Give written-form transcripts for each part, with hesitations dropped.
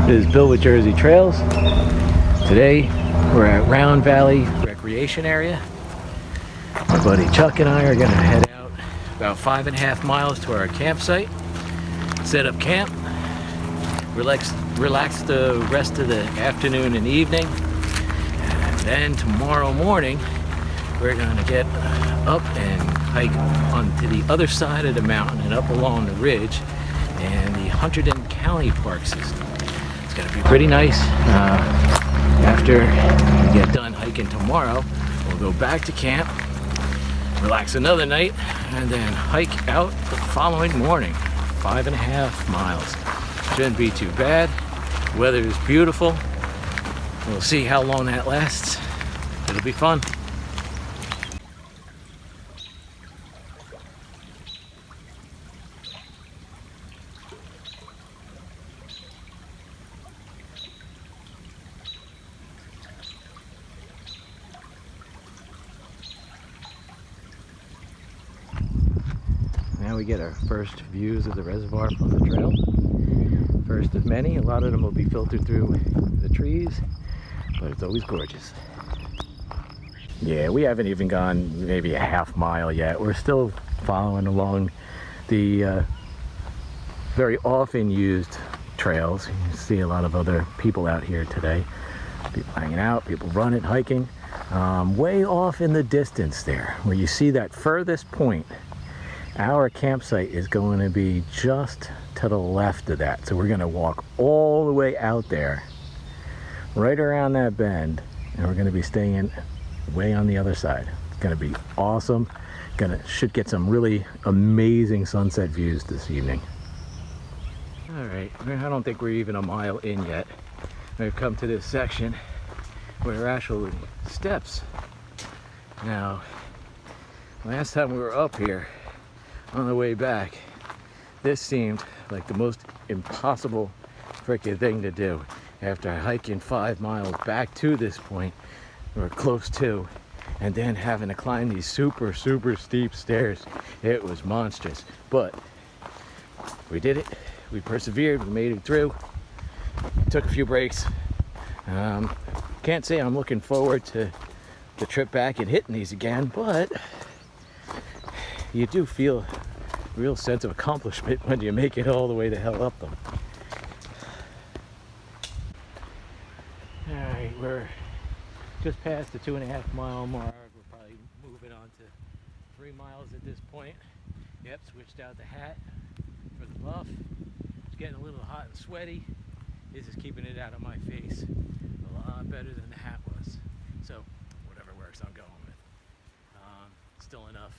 This is Bill with Jersey Trails. Today we're at Round Valley Recreation Area. My buddy Chuck and I are going to head out about 5.5 miles to our campsite, set up camp, relax the rest of the afternoon and evening, and then tomorrow morning we're going to get up and hike onto the other side of the mountain and up along the ridge and the Hunterdon County Park System. It's going to be pretty nice. After we get done hiking tomorrow, we'll go back to camp, relax another night, and then hike out the following morning, 5.5 miles. Shouldn't be too bad. Weather is beautiful. We'll see how long that lasts. It'll be fun. Now we get our first views of the reservoir from the trail. First of many. A lot of them will be filtered through the trees, but it's always gorgeous. Yeah, we haven't even gone maybe a half mile yet. We're still following along the very often used trails. You see a lot of other people out here today. People hanging out, people running, hiking. Way off in the distance there, where you see that furthest point, our campsite is going to be just to the left of that. So we're going to walk all the way out there, right around that bend, and we're going to be staying way on the other side. It's going to be awesome. Should get some really amazing sunset views this evening. All right, I don't think we're even a mile in yet. We've come to this section where there are actually steps. Now, last time we were up here, on the way back, this seemed like the most impossible freaking thing to do. After hiking 5 miles back to this point, or close to, and then having to climb these super steep stairs, it was monstrous. But we did it. We persevered. We made it through. Took a few breaks. Can't say I'm looking forward to the trip back and hitting these again, but you do feel a real sense of accomplishment when you make it all the way the hell up them. Alright, we're just past the 2.5 mile mark. We're probably moving on to 3 miles at this point. Yep, switched out the hat for the buff. It's getting a little hot and sweaty. This is keeping it out of my face a lot better than the hat was. So whatever works, I'm going with. Still enough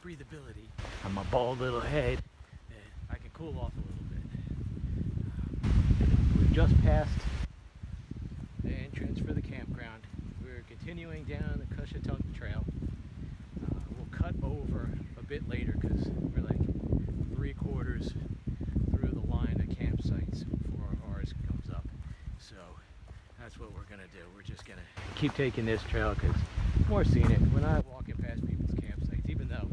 breathability on my bald little head that I can cool off a little bit. We've just passed the entrance for the campground. We're continuing down the Cushetunk Trail. We'll cut over a bit later because we're like 3/4 through the line of campsites before ours comes up. So that's what we're gonna do. We're just gonna keep taking this trail because it's more scenic. We're not walking past people's campsites, even though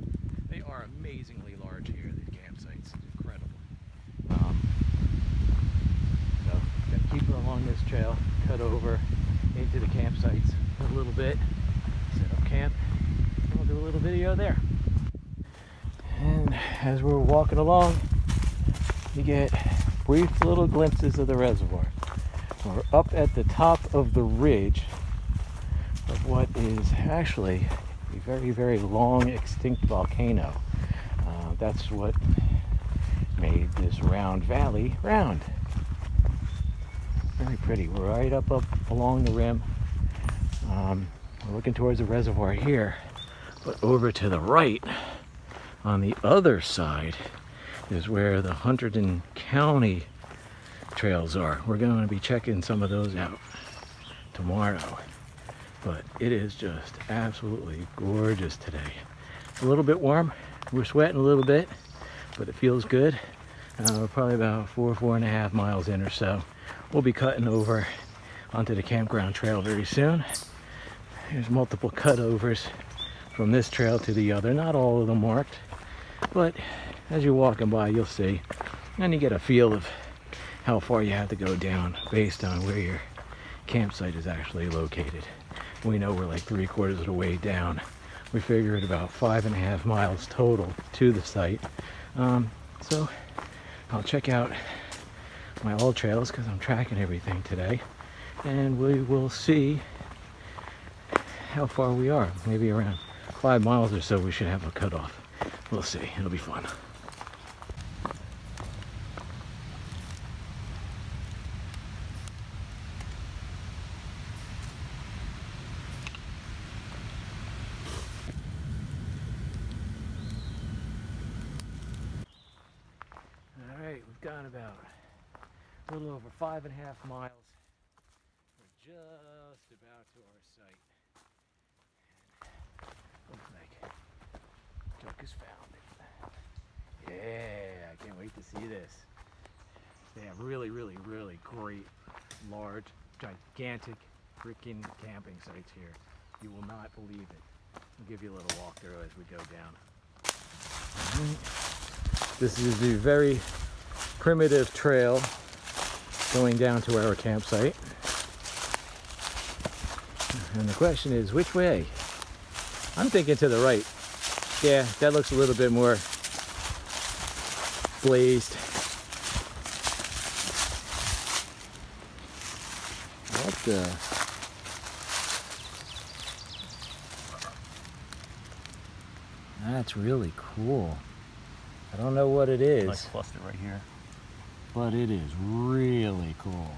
they are amazingly large here, these campsites. It's incredible. So, gonna keep it along this trail, cut over into the campsites a little bit, set up camp, and we'll do a little video there. And as we're walking along, you get brief little glimpses of the reservoir. We're up at the top of the ridge of what is actually a very long extinct volcano. That's what made this Round Valley round. Very pretty. We're right up along the rim. We're looking towards the reservoir here, but over to the right on the other side is where the Hunterdon County trails are. We're going to be checking some of those out tomorrow. But it is just absolutely gorgeous today. It's a little bit warm. We're sweating a little bit, but it feels good. We're probably about 4.5 miles in or so. We'll be cutting over onto the campground trail very soon. There's multiple cutovers from this trail to the other. Not all of them marked, but as you're walking by, you'll see. And you get a feel of how far you have to go down based on where your campsite is actually located. We know we're like 3/4 of the way down. We figured about 5.5 miles total to the site. So I'll check out my old trails because I'm tracking everything today, and we will see how far we are. Maybe around 5 miles or so we should have a cutoff. We'll see. It'll be fun. Alright, we've gone about a little over 5.5 miles. We're just about to our site. Looks like Chuck has found it. Yeah, I can't wait to see this. They have really great, large, gigantic freaking camping sites here. You will not believe it. I'll give you a little walkthrough as we go down. This is the very primitive trail going down to our campsite. And the question is, which way? I'm thinking to the right. Yeah, that looks a little bit more blazed. What the? That's really cool. I don't know what it is. Nice cluster right here. But it is really cool.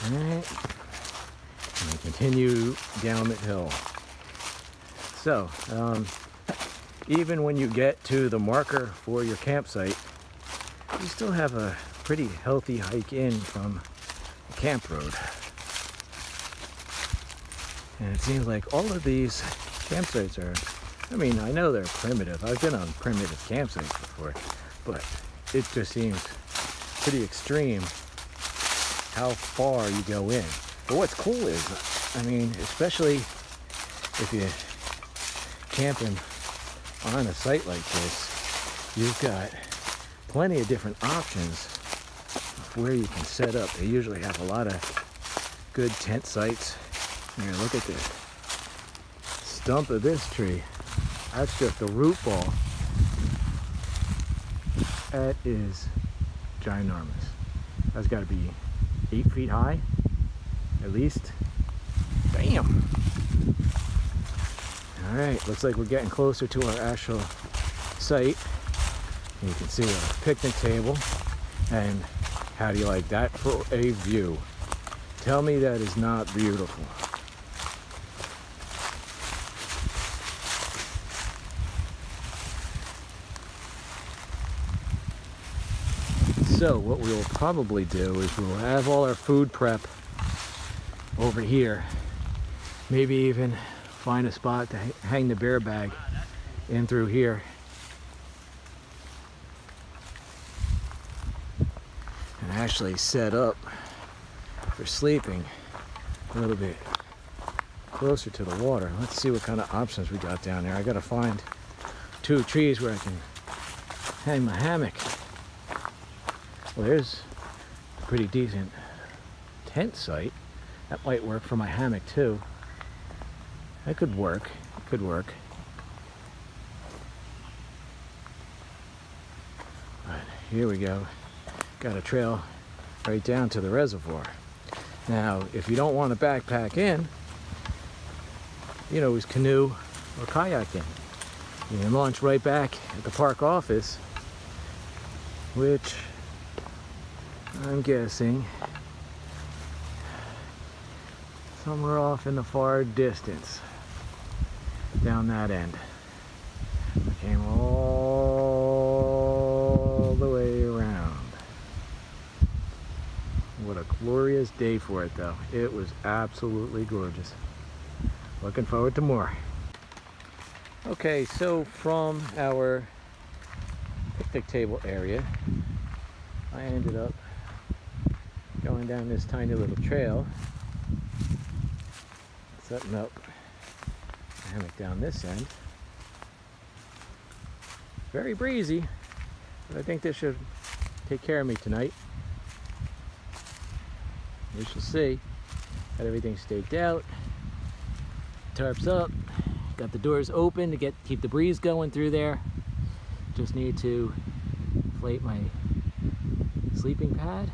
Alright, and we continue down the hill. So, even when you get to the marker for your campsite, you still have a pretty healthy hike in from the camp road. And it seems like all of these campsites are, I mean, I know they're primitive. I've been on primitive campsites before, but it just seems pretty extreme how far you go in. But what's cool is, I mean, especially if you're camping on a site like this, you've got plenty of different options of where you can set up. They usually have a lot of good tent sites. Here, look at this stump of this tree. That's just a root ball. That is ginormous. That's got to be 8 feet high, at least. Bam! All right, looks like we're getting closer to our actual site. You can see our picnic table. And how do you like that for a view? Tell me that is not beautiful. So what we'll probably do is we'll have all our food prep over here. Maybe even find a spot to hang the bear bag in through here. And actually set up for sleeping a little bit closer to the water. Let's see what kind of options we got down there. I gotta find 2 trees where I can hang my hammock. Well, there's a pretty decent tent site. That might work for my hammock too. That could work. It could work. But here we go. Got a trail right down to the reservoir. Now, if you don't want to backpack in, you know, use canoe or kayak in. You can launch right back at the park office, which I'm guessing somewhere off in the far distance down that end. We came all the way around. What a glorious day for it though. It was absolutely gorgeous. Looking forward to more. Okay, so from our picnic table area, I ended up going down this tiny little trail, setting up back down this end. Very breezy, but I think this should take care of me tonight. We shall see. Got everything staked out, tarps up, got the doors open to keep the breeze going through there. Just need to inflate my sleeping pad.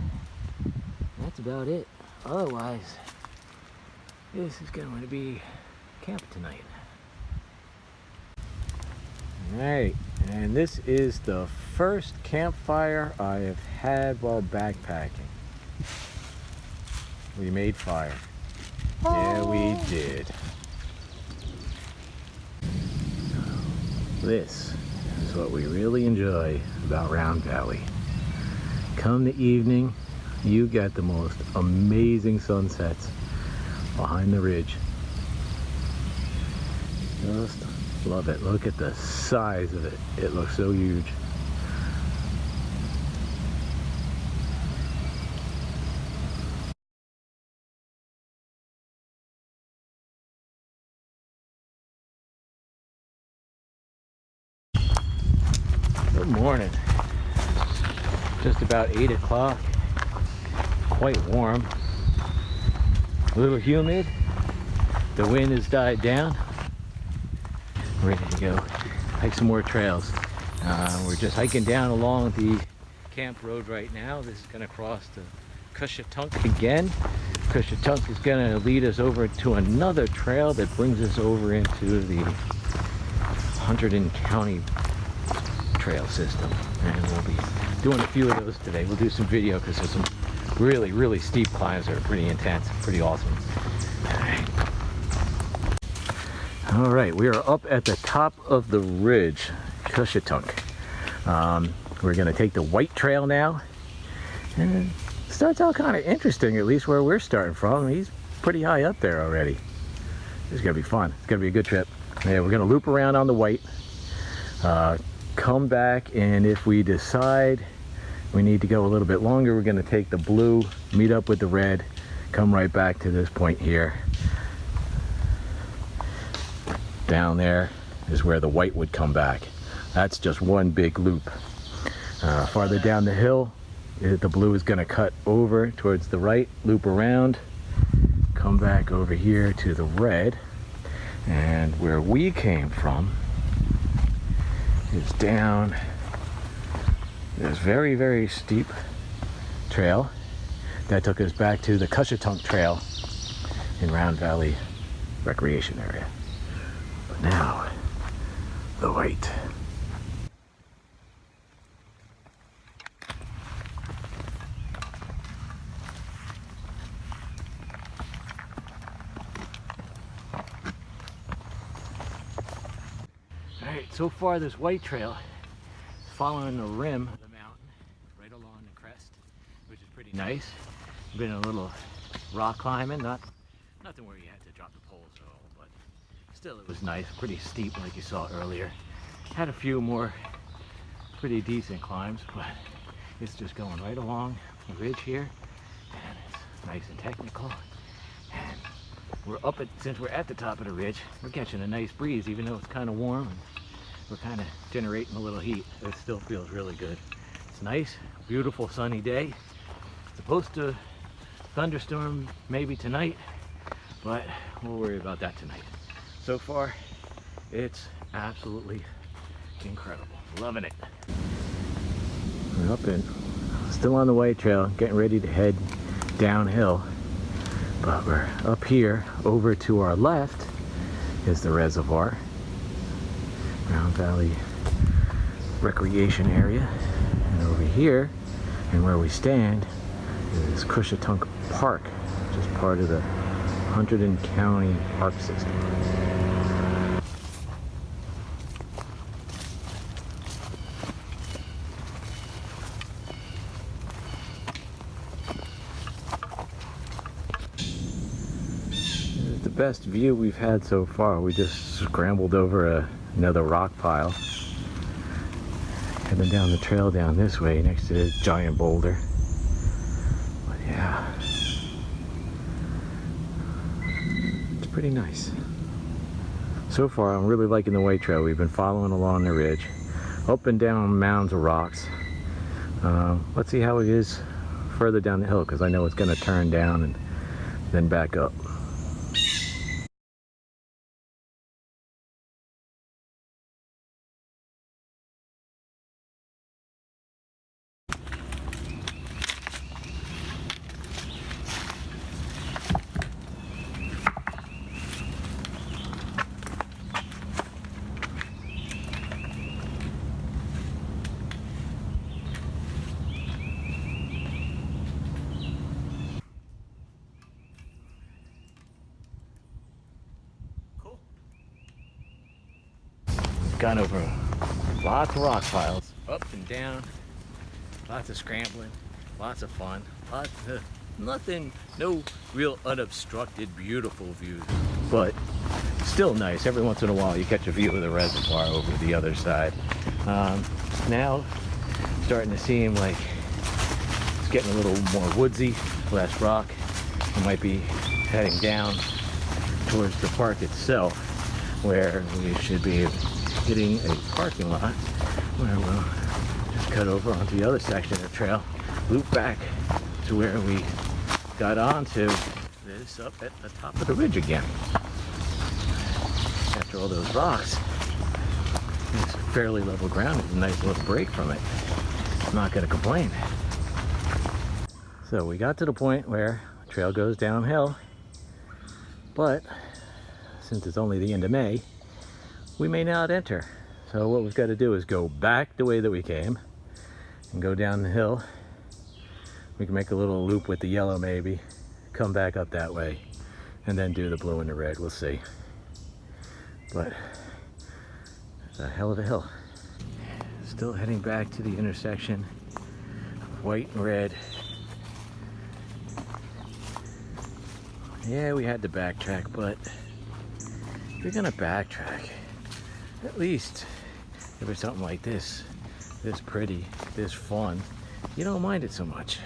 That's about it. Otherwise, this is going to be camp tonight. Alright, and this is the first campfire I have had while backpacking. We made fire. Yeah, we did. This is what we really enjoy about Round Valley. Come the evening, you get the most amazing sunsets behind the ridge. Just love it. Look at the size of it. It looks so huge. Good morning. Just about 8 o'clock. Quite warm. A little humid. The wind has died down. Ready to go hike some more trails. We're just hiking down along the camp road right now. This is going to cross to Cushetunk again. Cushetunk is going to lead us over to another trail that brings us over into the Hunterdon County trail system, and we'll be doing a few of those today. We'll do some video because there's some really steep climbs that are pretty intense, pretty awesome. All right, we are up at the top of the ridge, Cushetunk. We're going to take the White Trail now, and it starts out kind of interesting, at least where we're starting from. He's pretty high up there already. This is going to be fun. It's going to be a good trip. Yeah, we're going to loop around on the White, come back, and if we decide we need to go a little bit longer, we're going to take the Blue, meet up with the Red, come right back to this point here. Down there is where the White would come back. That's just one big loop. Farther down the hill, the Blue is going to cut over towards the right, loop around, come back over here to the Red, and where we came from is down this very steep trail that took us back to the Cushetunk Trail in Round Valley Recreation Area. But now, the White. Alright, so far this White Trail is following the rim of the mountain right along the crest, which is pretty nice. Been a little rock climbing, nothing where you had to drop the poles at all, but still it was nice, pretty steep like you saw earlier. Had a few more pretty decent climbs, but it's just going right along the ridge here, and it's nice and technical. And we're up at, since we're at the top of the ridge, we're catching a nice breeze, even though it's kind of warm and we're kind of generating a little heat. It still feels really good. It's nice, beautiful sunny day. Supposed to thunderstorm maybe tonight, but we'll worry about that tonight. So far, it's absolutely incredible. Loving it. We're up and still on the White Trail, getting ready to head downhill. But we're up here. Over to our left is the reservoir, Round Valley Recreation Area, and over here, and where we stand, is Cushetunk Park, which is part of the Hunterdon County Park System. Best view we've had so far. We just scrambled over another rock pile, heading down the trail down this way next to this giant boulder. But yeah, it's pretty nice. So far, I'm really liking the White Trail. We've been following along the ridge, up and down mounds of rocks. Let's see how it is further down the hill, because I know it's going to turn down and then back up. Gone over lots of rock piles, up and down, lots of scrambling, lots of fun, nothing, no real unobstructed, beautiful views, but still nice. Every once in a while you catch a view of the reservoir over the other side. Now starting to seem like it's getting a little more woodsy, less rock. We might be heading down towards the park itself, where we should be hitting a parking lot where we'll just cut over onto the other section of the trail, loop back to where we got onto this up at the top of the ridge again. After all those rocks, it's fairly level ground. It's a nice little break from it. I'm not going to complain. So we got to the point where the trail goes downhill, but since it's only the end of May, we may not enter. So what we've got to do is go back the way that we came and go down the hill. We can make a little loop with the yellow maybe, come back up that way, and then do the blue and the red. We'll see. But it's a hell of a hill. Still heading back to the intersection of white and red. Yeah, we had to backtrack, but if you're gonna backtrack, at least if it's something like this pretty, this fun, you don't mind it so much.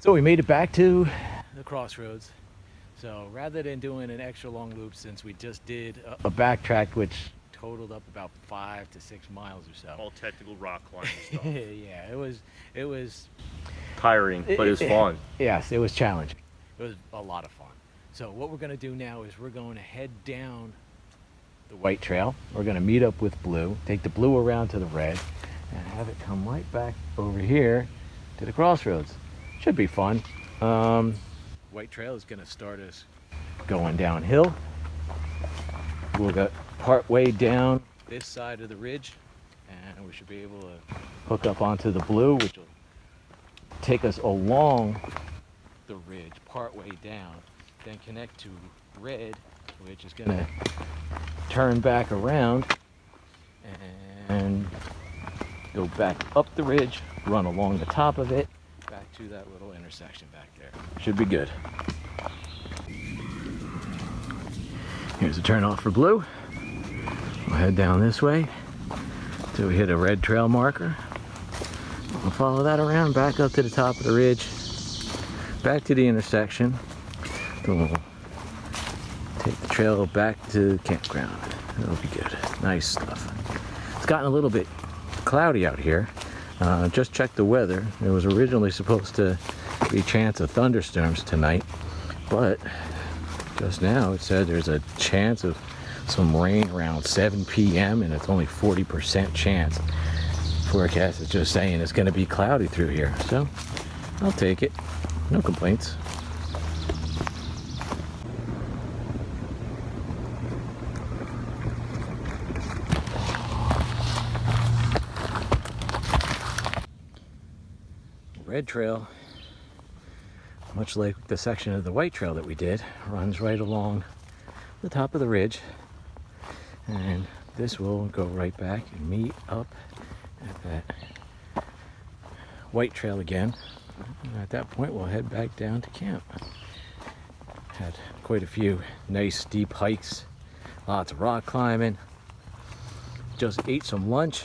So we made it back to the crossroads. So rather than doing an extra long loop, since we just did a backtrack which totaled up about 5 to 6 miles or so. All technical rock climbing stuff. Yeah, it was Tiring, but it was fun. Yes, it was challenging. It was a lot of fun. So what we're going to do now is we're going to head down the White Trail. We're going to meet up with Blue, take the Blue around to the red, and have it come right back over here to the crossroads. Should be fun. White Trail is going to start us going downhill. We'll get part way down this side of the ridge, and we should be able to hook up onto the Blue, which will take us along the ridge part way down, then connect to red, which is going to turn back around and go back up the ridge, run along the top of it, back to that little intersection back there. Should be good. Here's a turn off for Blue. We'll head down this way till we hit a red trail marker. We'll follow that around back up to the top of the ridge, back to the intersection. Then we'll take the trail back to the campground. That'll be good. Nice stuff. It's gotten a little bit cloudy out here. Just checked the weather. There was originally supposed to be a chance of thunderstorms tonight, but just now it said there's a chance of some rain around 7 p.m. and it's only 40% chance. Forecast is just saying it's going to be cloudy through here, so I'll take it. No complaints. Red Trail, much like the section of the White Trail that we did, runs right along the top of the ridge, and this will go right back and meet up at that White Trail again. And at that point we'll head back down to camp. Had quite a few nice steep hikes, lots of rock climbing, just ate some lunch,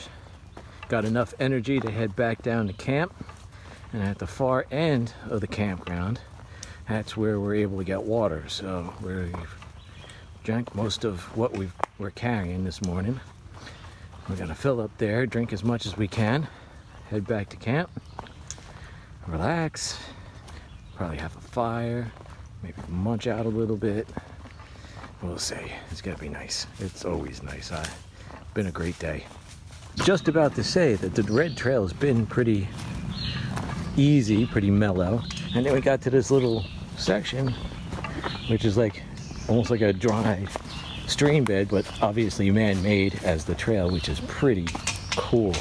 got enough energy to head back down to camp. And at the far end of the campground, that's where we're able to get water. So we've drank most of what we're carrying this morning. We're gonna fill up there, drink as much as we can, head back to camp, relax, probably have a fire, maybe munch out a little bit. We'll see. It's gonna be nice. It's always nice. Been a great day. Just about to say that the red trail has been pretty easy, pretty mellow. And then we got to this little section, which is like almost like a dry stream bed, but obviously man-made as the trail, which is pretty cool.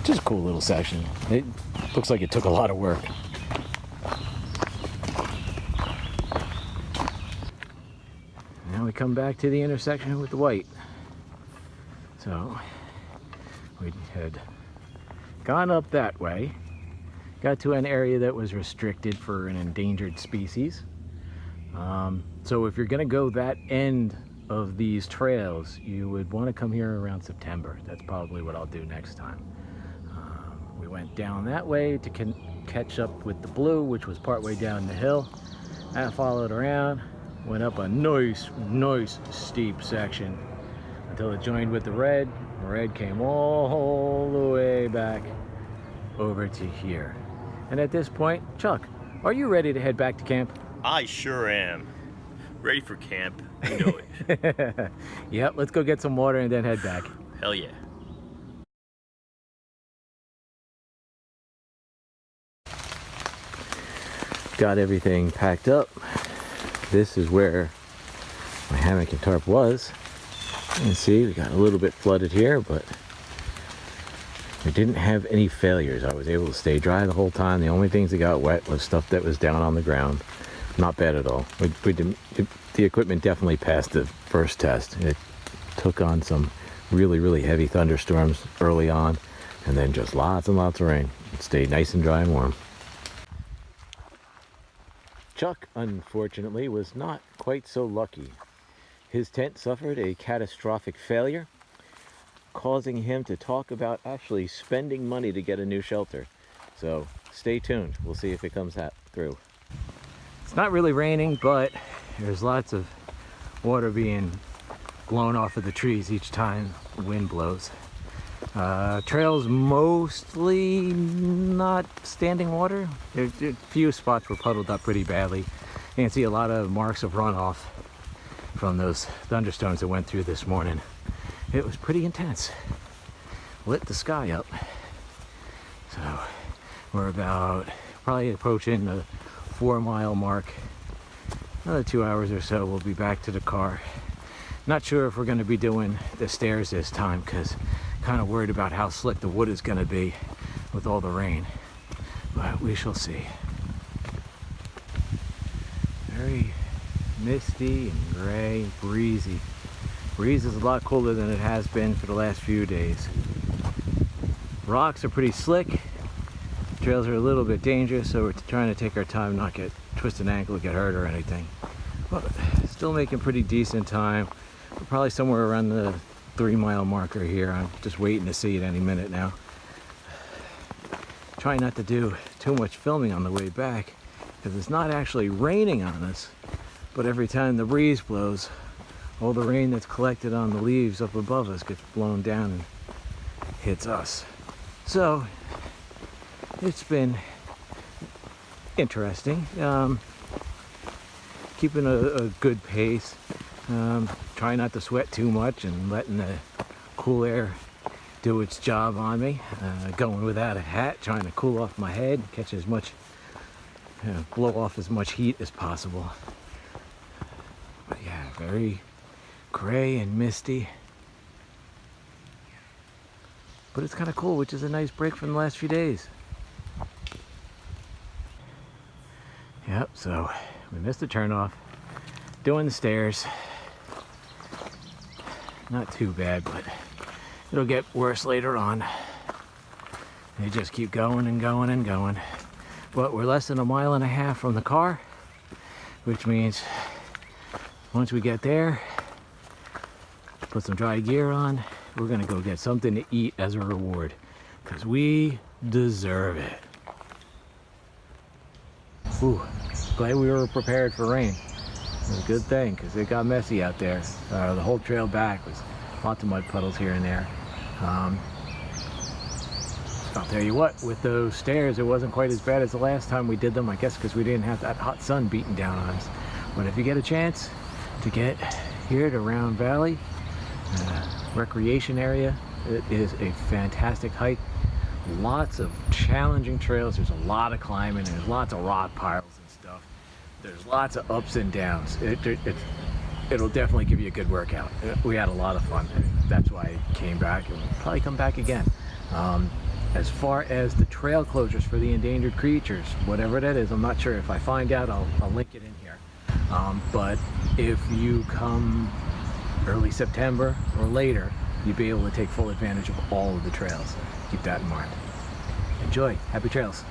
Just a cool little section. It looks like it took a lot of work. Now we come back to the intersection with the white. So we had gone up that way, got to an area that was restricted for an endangered species. So if you're gonna go that end of these trails, you would want to come here around September. That's probably what I'll do next time. We went down that way to catch up with the blue, which was partway down the hill. I followed around, went up a nice steep section until it joined with the red. The red came all the way back over to here. And at this point, Chuck, are you ready to head back to camp? I sure am. Ready for camp. You know it. Yep, let's go get some water and then head back. Hell yeah. Got everything packed up. This is where my hammock and tarp was. You can see we got a little bit flooded here, but we didn't have any failures. I was able to stay dry the whole time. The only things that got wet was stuff that was down on the ground. Not bad at all. The equipment definitely passed the first test. It took on some really heavy thunderstorms early on, and then just lots and lots of rain. It stayed nice and dry and warm. Chuck, unfortunately, was not quite so lucky. His tent suffered a catastrophic failure, causing him to talk about actually spending money to get a new shelter. So stay tuned. We'll see if it comes through. It's not really raining, but there's lots of water being blown off of the trees each time the wind blows. Trails mostly not standing water. There's a few spots were puddled up pretty badly. You can see a lot of marks of runoff from those thunderstorms that went through this morning. It was pretty intense. Lit the sky up. So we're about probably approaching the 4-mile mark. Another 2 hours or so, we'll be back to the car. Not sure if we're going to be doing the stairs this time, because kind of worried about how slick the wood is going to be with all the rain, but we shall see. Very misty and gray, breezy. Breeze is a lot cooler than it has been for the last few days. Rocks are pretty slick. Trails are a little bit dangerous, so we're trying to take our time, not get twisted ankle, get hurt or anything. But still making pretty decent time. We're probably somewhere around the 3-mile marker here. I'm just waiting to see it any minute now. Try not to do too much filming on the way back, because it's not actually raining on us, but every time the breeze blows, all the rain that's collected on the leaves up above us gets blown down and hits us. So it's been interesting. Keeping a good pace. Trying not to sweat too much and letting the cool air do its job on me. Going without a hat, trying to cool off my head, catch as much, blow off as much heat as possible. But yeah, very gray and misty. But it's kind of cool, which is a nice break from the last few days. Yep, so we missed the turnoff. Doing the stairs. Not too bad, but it'll get worse later on. They just keep going and going and going. But we're less than 1.5 miles from the car, which means once we get there, put some dry gear on, we're gonna go get something to eat as a reward, because we deserve it. Ooh, glad we were prepared for rain. It was a good thing, because it got messy out there. The whole trail back was lots of mud puddles here and there. I'll tell you what, with those stairs, it wasn't quite as bad as the last time we did them, I guess because we didn't have that hot sun beating down on us. But if you get a chance to get here to Round Valley recreation area, it is a fantastic hike. Lots of challenging trails. There's a lot of climbing. There's lots of rock piles and stuff. There's lots of ups and downs. It'll definitely give you a good workout. We had a lot of fun. That's why I came back, and we'll probably come back again. As far as the trail closures for the endangered creatures, whatever that is, I'm not sure. If I find out, I'll link it in here. But if you come early September or later, you'll be able to take full advantage of all of the trails. Keep that in mind. Enjoy. Happy trails.